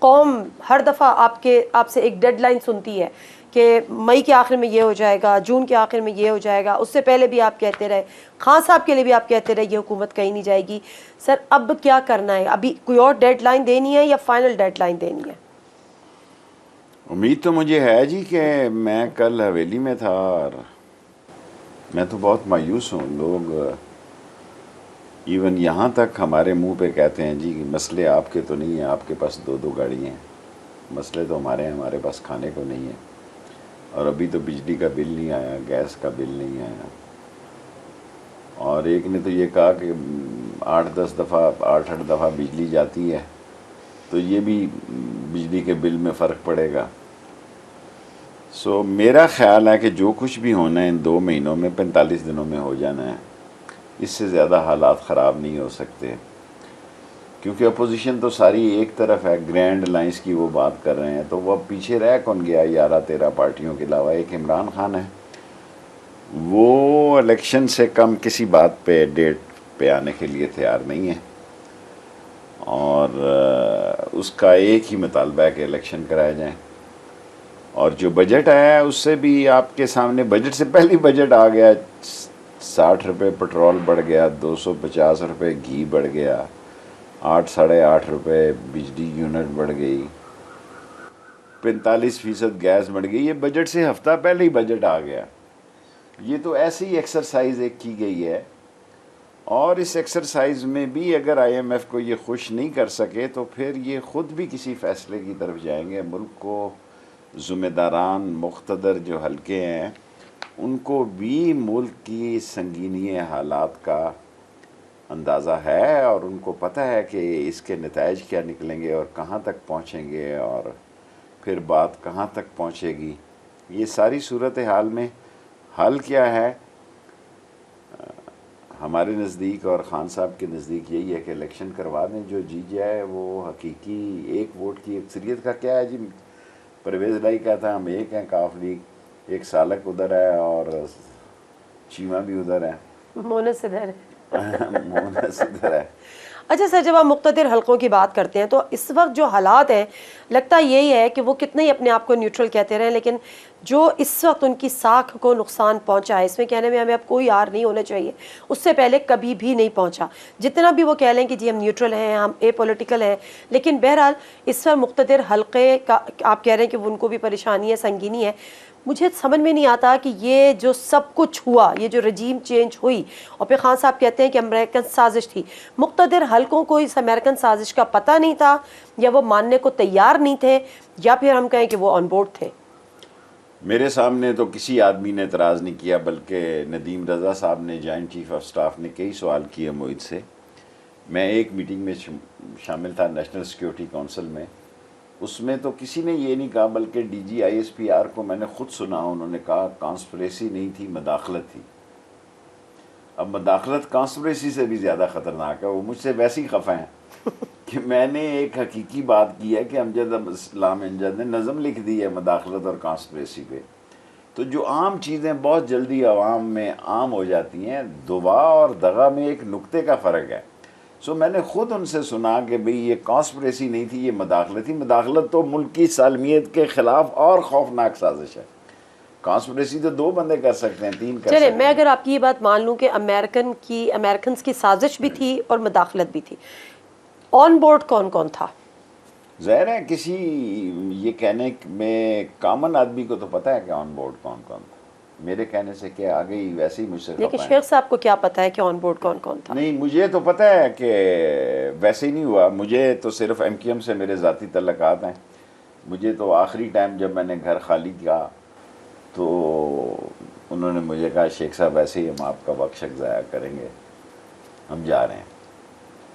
قوم ہر دفعہ آپ سے ایک ڈیڈ لائن سنتی ہے کہ مئی کے آخر میں یہ ہو جائے گا، جون کے آخر میں یہ ہو جائے گا، اس سے پہلے بھی آپ کہتے رہے، خان صاحب کے لیے بھی آپ کہتے رہے یہ حکومت کہیں نہیں جائے گی. سر اب کیا کرنا ہے؟ ابھی کوئی اور ڈیڈ لائن دینی ہے یا فائنل ڈیڈ لائن دینی ہے؟ امید تو مجھے ہے جی کہ میں کل حویلی میں تھا اور میں تو بہت مایوس ہوں. لوگ ایون یہاں تک ہمارے منہ پہ کہتے ہیں جی مسئلے آپ کے تو نہیں ہیں، آپ کے پاس 2 گاڑی ہیں. مسئلے تو ہمارے ہیں، ہمارے پاس کھانے کو نہیں ہے. اور ابھی تو بجلی کا بل نہیں آیا، گیس کا بل نہیں آیا. اور ایک نے تو یہ کہا کہ 8-10 دفعہ 8-8 دفعہ بجلی جاتی ہے تو یہ بھی بجلی کے بل میں فرق پڑے گا. سو میرا خیال ہے کہ جو کچھ بھی ہونا ہے ان 2 مہینوں میں 45 دنوں میں ہو جانا ہے. اس سے زیادہ حالات خراب نہیں ہو سکتے، کیونکہ اپوزیشن تو ساری ایک طرف ہے، گرینڈ لائنز کی وہ بات کر رہے ہیں. تو وہ اب پیچھے رہ کون گیا 11-13 پارٹیوں کے علاوہ؟ ایک عمران خان ہے، وہ الیکشن سے کم کسی بات پہ ڈیٹ پہ آنے کے لیے تیار نہیں ہے. اور اس کا ایک ہی مطالبہ ہے کہ الیکشن کرائے جائیں. اور جو بجٹ آیا ہے اس سے بھی آپ کے سامنے، بجٹ سے پہلی بجٹ آ گیا، 60 روپے پٹرول بڑھ گیا، 250 روپے گھی بڑھ گیا، 8-8.5 روپے بجلی یونٹ بڑھ گئی، 45% گیس بڑھ گئی. یہ بجٹ سے ہفتہ پہلے ہی بجٹ آ گیا. یہ تو ایسی ایکسرسائز ایک کی گئی ہے. اور اس ایکسرسائز میں بھی اگر آئی ایم ایف کو یہ خوش نہیں کر سکے تو پھر یہ خود بھی کسی فیصلے کی طرف جائیں گے. ملک کو ذمہ داران مقتدر جو حلقے ہیں ان کو بھی ملک کی سنگینی حالات کا اندازہ ہے، اور ان کو پتہ ہے کہ اس کے نتائج کیا نکلیں گے اور کہاں تک پہنچیں گے اور پھر بات کہاں تک پہنچے گی. یہ ساری صورتحال میں حل کیا ہے؟ ہمارے نزدیک اور خان صاحب کے نزدیک یہی ہے کہ الیکشن کروا دیں، جو جیت جائے وہ حقیقی ایک ووٹ کی اکثریت کا. کیا ہے جی، پرویز لائی کہتا ہے ہم ایک ہیں کاف لیگ، ایک سالک ادھر ہے اور چیمہ بھی ادھر ہے، مونس ادھر ہے مونس ادھر ہے. اچھا سر، جب آپ مقتدر حلقوں کی بات کرتے ہیں تو اس وقت جو حالات ہیں لگتا یہی ہے کہ وہ کتنے ہی اپنے آپ کو نیوٹرل کہتے رہے، لیکن جو اس وقت ان کی ساکھ کو نقصان پہنچا ہے، اس میں کہنے میں ہمیں اب کوئی یار نہیں ہونا چاہیے، اس سے پہلے کبھی بھی نہیں پہنچا. جتنا بھی وہ کہہ لیں کہ جی ہم نیوٹرل ہیں، ہم اے پولیٹیکل ہیں، لیکن بہرحال اس وقت مقتدر حلقے کا آپ کہہ رہے ہیں کہ ان کو بھی پریشانی ہے، سنگینی ہے. مجھے سمجھ میں نہیں آتا کہ یہ جو سب کچھ ہوا، یہ جو رجیم چینج ہوئی، اور پھر خان صاحب کہتے ہیں کہ امریکن سازش تھی، مقتدر حلقوں کو اس امریکن سازش کا پتہ نہیں تھا، یا وہ ماننے کو تیار نہیں تھے، یا پھر ہم کہیں کہ وہ آن بورڈ تھے؟ میرے سامنے تو کسی آدمی نے اعتراض نہیں کیا، بلکہ ندیم رضا صاحب نے، جوائنٹ چیف آف سٹاف نے کئی سوال کیے معید سے. میں ایک میٹنگ میں شامل تھا نیشنل سیکیورٹی کونسل میں، اس میں تو کسی نے یہ نہیں کہا، بلکہ D G I S P R کو میں نے خود سنا، انہوں نے کہا کانسپریسی نہیں تھی، مداخلت تھی. اب مداخلت کانسپریسی سے بھی زیادہ خطرناک ہے. وہ مجھ سے ویسے ہی خفا ہیں کہ میں نے ایک حقیقی بات کی ہے کہ امجد اسلام امجد نے نظم لکھ دی ہے مداخلت اور کانسپریسی پہ. تو جو عام چیزیں بہت جلدی عوام میں عام ہو جاتی ہیں، دعا اور دغا میں ایک نقطے کا فرق ہے. سو میں نے خود ان سے سنا کہ بھئی یہ کانسپریسی نہیں تھی، یہ مداخلت تھی. مداخلت تو ملک کی سالمیت کے خلاف اور خوفناک سازش ہے. کانسپریسی تو 2 بندے کر سکتے ہیں، 3 کر سکتے چلیں ہیں. میں اگر آپ کی یہ بات مان لوں کہ امریکنز کی سازش بھی تھی اور مداخلت بھی تھی، آن بورڈ کون کون تھا؟ ظاہر ہے کسی یہ کہنے میں کامن آدمی کو تو پتہ ہے کہ آن بورڈ کون کون تھا. میرے کہنے سے کیا آ گئی، ویسے ہی مجھ سے لیکن خفا ہے. شیخ صاحب کو کیا پتہ ہے کہ آن بورڈ کون کون تھا؟ نہیں، مجھے تو پتہ ہے کہ ویسے ہی نہیں ہوا. مجھے تو صرف ایم کیو ایم سے میرے ذاتی تعلقات ہیں. مجھے تو آخری ٹائم جب میں نے گھر خالی کیا تو انہوں نے مجھے کہا شیخ صاحب ایسے ہی ہم آپ کا وقت ضائع کریں گے، ہم جا رہے ہیں.